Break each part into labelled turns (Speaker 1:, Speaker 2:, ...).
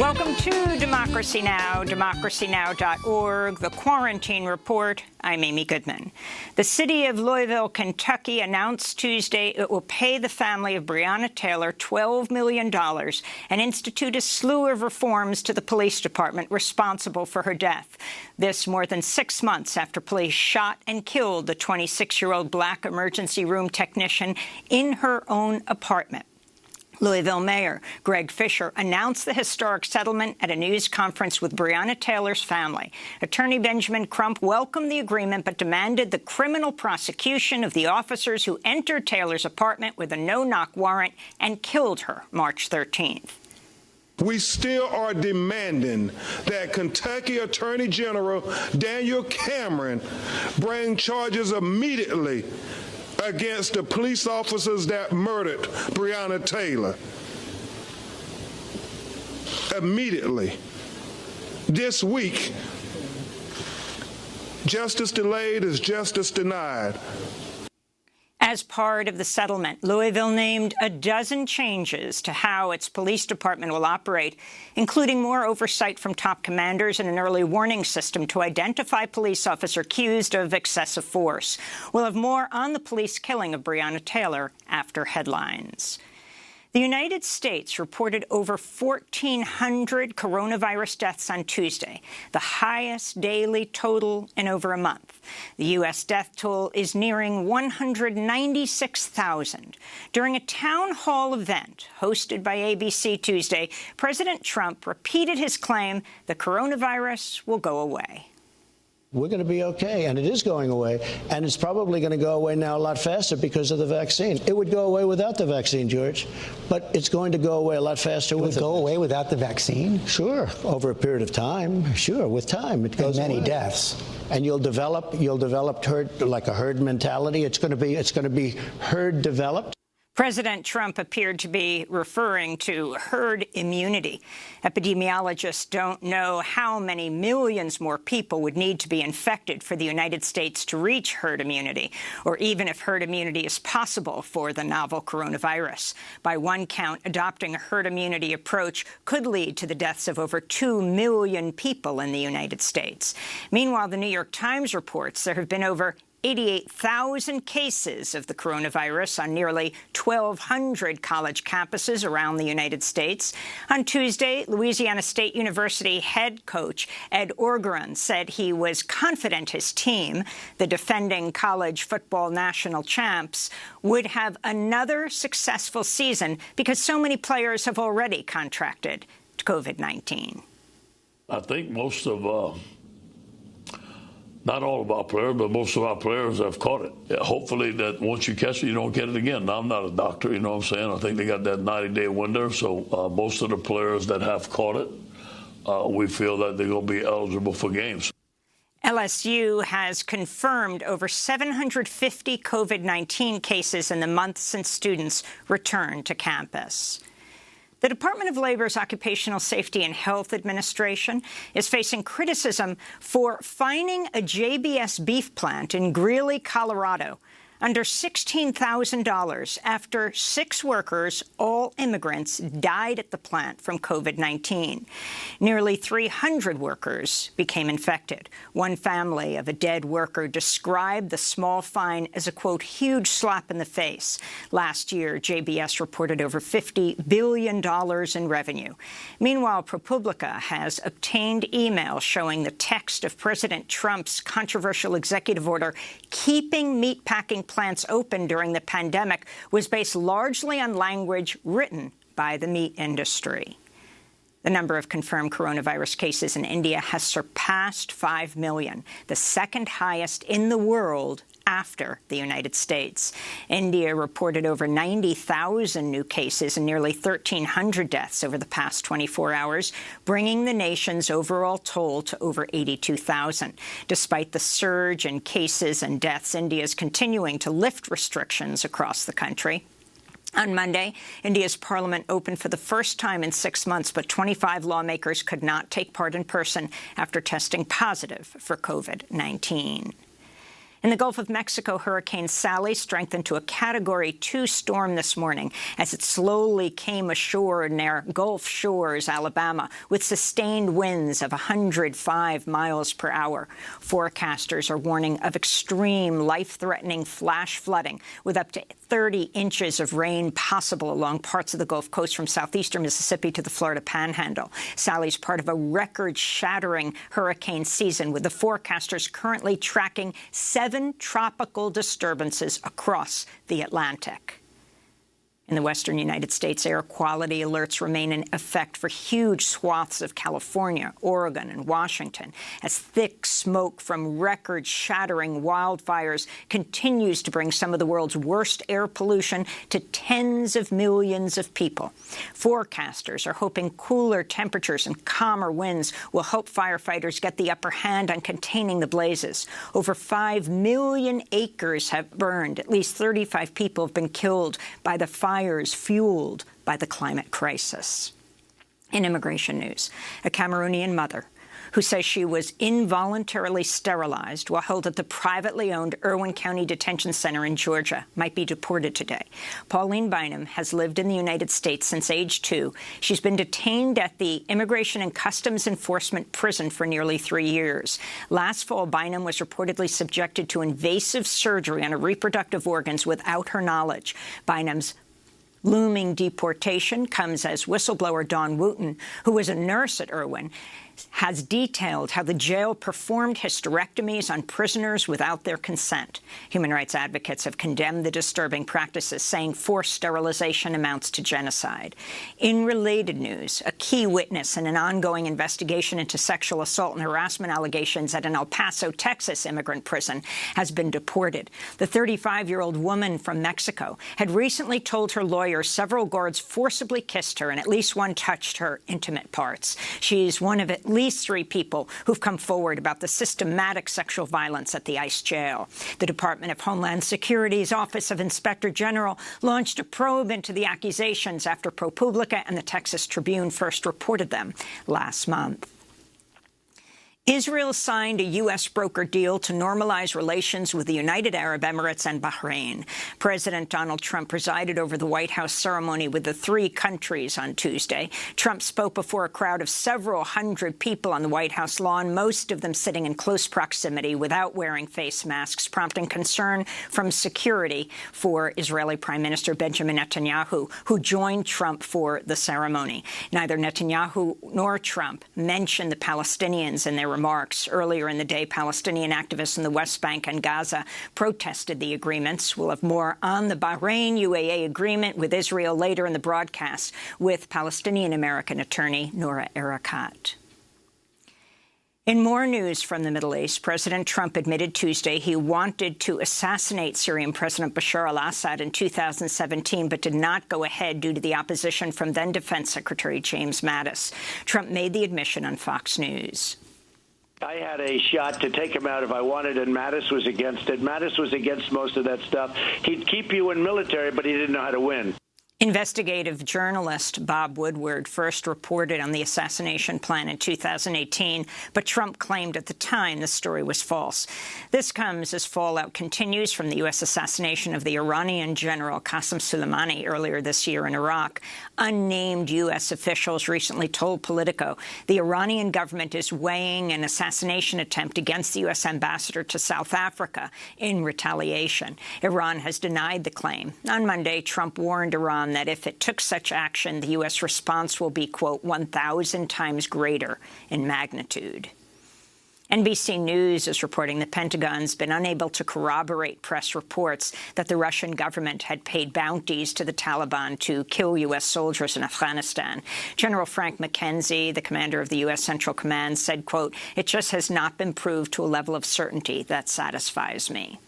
Speaker 1: Welcome to Democracy Now!, democracynow.org, the Quarantine Report. I'm Amy Goodman. The city of Louisville, Kentucky announced Tuesday it will pay the family of Breonna Taylor $12 million and institute a slew of reforms to the police department responsible for her death. This more than 6 months after police shot and killed the 26-year-old black emergency room technician in her own apartment. Louisville Mayor Greg Fisher announced the historic settlement at a news conference with Breonna Taylor's family. Attorney Benjamin Crump welcomed the agreement but demanded the criminal prosecution of the officers who entered Taylor's apartment with a no-knock warrant and killed her March 13th.
Speaker 2: We still are demanding that Kentucky Attorney General Daniel Cameron bring charges immediately against the police officers that murdered Breonna Taylor. Immediately. This week, justice delayed is justice denied.
Speaker 1: As part of the settlement, Louisville named a dozen changes to how its police department will operate, including more oversight from top commanders and an early warning system to identify police officers accused of excessive force. We'll have more on the police killing of Breonna Taylor after headlines. The United States reported over 1,400 coronavirus deaths on Tuesday, the highest daily total in over a month. The U.S. death toll is nearing 196,000. During a town hall event hosted by ABC Tuesday, President Trump repeated his claim the coronavirus will go away.
Speaker 3: We're going to be okay, and it is going away, and it's probably going to go away now a lot faster because of the vaccine. It would go away without the vaccine, George, but it's going to go away a lot faster with it.
Speaker 4: Would go away without the vaccine?
Speaker 3: Sure, over a period of time. Sure, with time it goes away.
Speaker 4: And many deaths.
Speaker 3: And you'll develop herd, like a herd mentality. It's going to be herd developed.
Speaker 1: President Trump appeared to be referring to herd immunity. Epidemiologists don't know how many millions more people would need to be infected for the United States to reach herd immunity, or even if herd immunity is possible for the novel coronavirus. By one count, adopting a herd immunity approach could lead to the deaths of over 2 million people in the United States. Meanwhile, the New York Times reports there have been over 88,000 cases of the coronavirus on nearly 1,200 college campuses around the United States. On Tuesday, Louisiana State University head coach Ed Orgeron said he was confident his team, the defending college football national champs, would have another successful season because so many players have already contracted COVID-19.
Speaker 5: I think most of not all of our players, but most of our players have caught it. Hopefully that once you catch it, you don't get it again. Now, I'm not a doctor, you know what I'm saying? I think they got that 90-day window, so most of the players that have caught it, we feel that they're going to be eligible for games.
Speaker 1: LSU has confirmed over 750 COVID-19 cases in the month since students returned to campus. The Department of Labor's Occupational Safety and Health Administration is facing criticism for fining a JBS beef plant in Greeley, Colorado, under $16,000 after 6 workers, all immigrants, died at the plant from COVID-19. Nearly 300 workers became infected. One family of a dead worker described the small fine as a, quote, huge slap in the face. Last year, JBS reported over $50 billion in revenue. Meanwhile, ProPublica has obtained emails showing the text of President Trump's controversial executive order keeping meatpacking plants open during the pandemic was based largely on language written by the meat industry. The number of confirmed coronavirus cases in India has surpassed 5 million, the second highest in the world after the United States. India reported over 90,000 new cases and nearly 1,300 deaths over the past 24 hours, bringing the nation's overall toll to over 82,000. Despite the surge in cases and deaths, India is continuing to lift restrictions across the country. On Monday, India's parliament opened for the first time in 6 months, but 25 lawmakers could not take part in person after testing positive for COVID-19. In the Gulf of Mexico, Hurricane Sally strengthened to a Category 2 storm this morning as it slowly came ashore near Gulf Shores, Alabama, with sustained winds of 105 miles per hour. Forecasters are warning of extreme, life-threatening flash flooding, with up to 30 inches of rain possible along parts of the Gulf Coast from southeastern Mississippi to the Florida Panhandle. Sally's part of a record-shattering hurricane season, with the forecasters currently tracking 7 tropical disturbances across the Atlantic. In the western United States, air quality alerts remain in effect for huge swaths of California, Oregon, and Washington, as thick smoke from record-shattering wildfires continues to bring some of the world's worst air pollution to tens of millions of people. Forecasters are hoping cooler temperatures and calmer winds will help firefighters get the upper hand on containing the blazes. Over 5 million acres have burned. At least 35 people have been killed by the fires fueled by the climate crisis. In immigration news, a Cameroonian mother who says she was involuntarily sterilized while held at the privately owned Irwin County Detention Center in Georgia might be deported today. Pauline Bynum has lived in the United States since age 2. She's been detained at the Immigration and Customs Enforcement prison for nearly 3 years. Last fall, Bynum was reportedly subjected to invasive surgery on her reproductive organs without her knowledge. Bynum's looming deportation comes as whistleblower Dawn Wooten, who was a nurse at Irwin, has detailed how the jail performed hysterectomies on prisoners without their consent. Human rights advocates have condemned the disturbing practices, saying forced sterilization amounts to genocide. In related news, a key witness in an ongoing investigation into sexual assault and harassment allegations at an El Paso, Texas immigrant prison has been deported. The 35-year-old woman from Mexico had recently told her lawyer several guards forcibly kissed her and at least one touched her intimate parts. She's one of at least 3 people who've come forward about the systematic sexual violence at the ICE jail. The Department of Homeland Security's Office of Inspector General launched a probe into the accusations after ProPublica and the Texas Tribune first reported them last month. Israel signed a U.S. broker deal to normalize relations with the United Arab Emirates and Bahrain. President Donald Trump presided over the White House ceremony with the 3 countries on Tuesday. Trump spoke before a crowd of several hundred people on the White House lawn, most of them sitting in close proximity without wearing face masks, prompting concern from security for Israeli Prime Minister Benjamin Netanyahu, who joined Trump for the ceremony. Neither Netanyahu nor Trump mentioned the Palestinians in their remarks. Earlier in the day, Palestinian activists in the West Bank and Gaza protested the agreements. We'll have more on the Bahrain-UAE agreement with Israel later in the broadcast with Palestinian-American attorney Noura Erakat. In more news from the Middle East, President Trump admitted Tuesday he wanted to assassinate Syrian President Bashar al-Assad in 2017, but did not go ahead due to the opposition from then-Defense Secretary James Mattis. Trump made the admission on Fox News.
Speaker 6: I had a shot to take him out if I wanted, and Mattis was against it. Mattis was against most of that stuff. He'd keep you in military, but he didn't know how to win.
Speaker 1: Investigative journalist Bob Woodward first reported on the assassination plan in 2018, but Trump claimed at the time the story was false. This comes as fallout continues from the U.S. assassination of the Iranian general Qasem Soleimani earlier this year in Iraq. Unnamed U.S. officials recently told Politico the Iranian government is weighing an assassination attempt against the U.S. ambassador to South Africa in retaliation. Iran has denied the claim. On Monday, Trump warned Iran that if it took such action, the U.S. response will be, quote, 1,000 times greater in magnitude. NBC News is reporting the Pentagon's been unable to corroborate press reports that the Russian government had paid bounties to the Taliban to kill U.S. soldiers in Afghanistan. General Frank McKenzie, the commander of the U.S. Central Command, said, quote, "It just has not been proved to a level of certainty that satisfies me."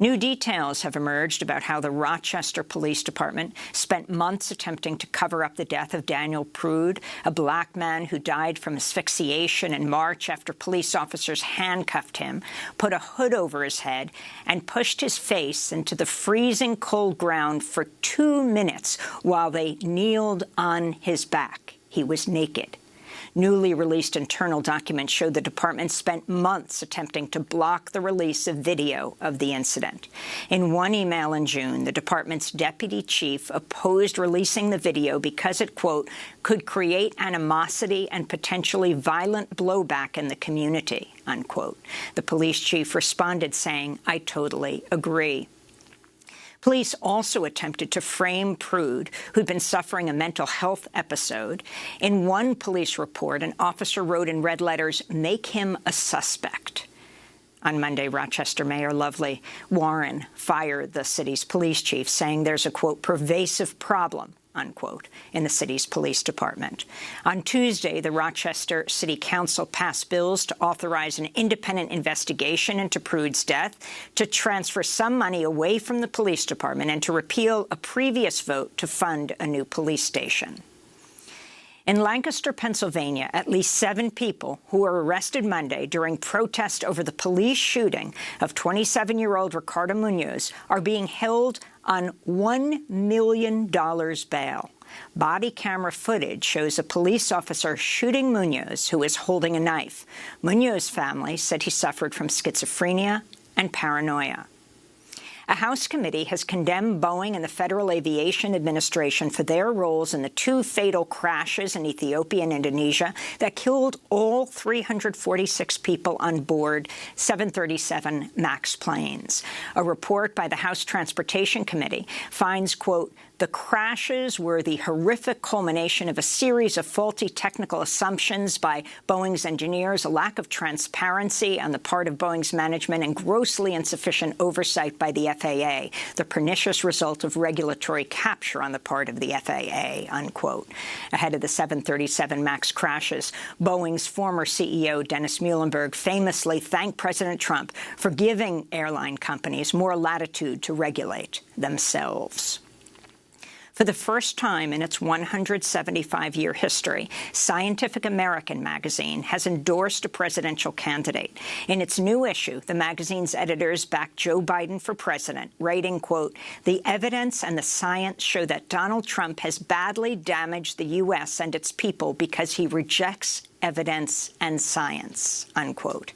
Speaker 1: New details have emerged about how the Rochester Police Department spent months attempting to cover up the death of Daniel Prude, a black man who died from asphyxiation in March after police officers handcuffed him, put a hood over his head, and pushed his face into the freezing cold ground for 2 minutes while they kneeled on his back. He was naked. Newly released internal documents show the department spent months attempting to block the release of video of the incident. In one email in June, the department's deputy chief opposed releasing the video because it, quote, could create animosity and potentially violent blowback in the community, unquote. The police chief responded saying, I totally agree. Police also attempted to frame Prude, who'd been suffering a mental health episode. In one police report, an officer wrote in red letters, make him a suspect. On Monday, Rochester Mayor Lovely Warren fired the city's police chief, saying there's a, quote, pervasive problem, unquote, in the city's police department. On Tuesday, the Rochester City Council passed bills to authorize an independent investigation into Prude's death, to transfer some money away from the police department, and to repeal a previous vote to fund a new police station. In Lancaster, Pennsylvania, at least 7 people who were arrested Monday during protest over the police shooting of 27-year-old Ricardo Munoz are being held on $1 million bail. Body camera footage shows a police officer shooting Munoz, who is holding a knife. Munoz's family said he suffered from schizophrenia and paranoia. A House committee has condemned Boeing and the Federal Aviation Administration for their roles in the 2 fatal crashes in Ethiopia and Indonesia that killed all 346 people on board 737 MAX planes. A report by the House Transportation Committee finds, quote, the crashes were the horrific culmination of a series of faulty technical assumptions by Boeing's engineers, a lack of transparency on the part of Boeing's management, and grossly insufficient oversight by the FAA, the pernicious result of regulatory capture on the part of the FAA, unquote. Ahead of the 737 MAX crashes, Boeing's former CEO, Dennis Muhlenberg, famously thanked President Trump for giving airline companies more latitude to regulate themselves. For the first time in its 175-year history, Scientific American magazine has endorsed a presidential candidate. In its new issue, the magazine's editors backed Joe Biden for president, writing, quote, the evidence and the science show that Donald Trump has badly damaged the U.S. and its people because he rejects evidence and science, unquote.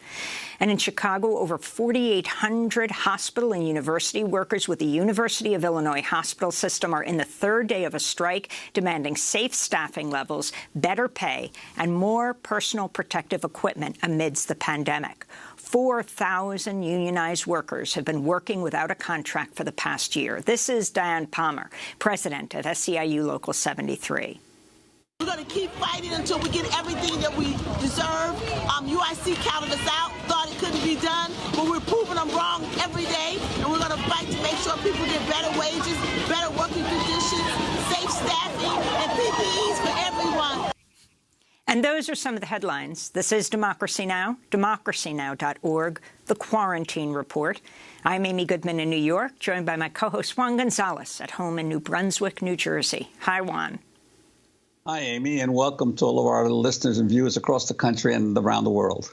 Speaker 1: And in Chicago, over 4,800 hospital and university workers with the University of Illinois hospital system are in the 3rd day of a strike, demanding safe staffing levels, better pay, and more personal protective equipment amidst the pandemic. 4,000 unionized workers have been working without a contract for the past year. This is Diane Palmer, president of SEIU Local 73.
Speaker 7: We're going to keep fighting until we get everything that we deserve. UIC counted us out, thought it couldn't be done, but we're proving them wrong every day, and we're going to fight to make sure people get better wages, better working conditions, safe staffing, and PPEs for everyone.
Speaker 1: And those are some of the headlines. This is Democracy Now!, democracynow.org, The Quarantine Report. I'm Amy Goodman in New York, joined by my co-host Juan Gonzalez at home in New Brunswick, New Jersey. Hi, Juan.
Speaker 8: Hi, Amy, and welcome to all of our listeners and viewers across the country and around the world.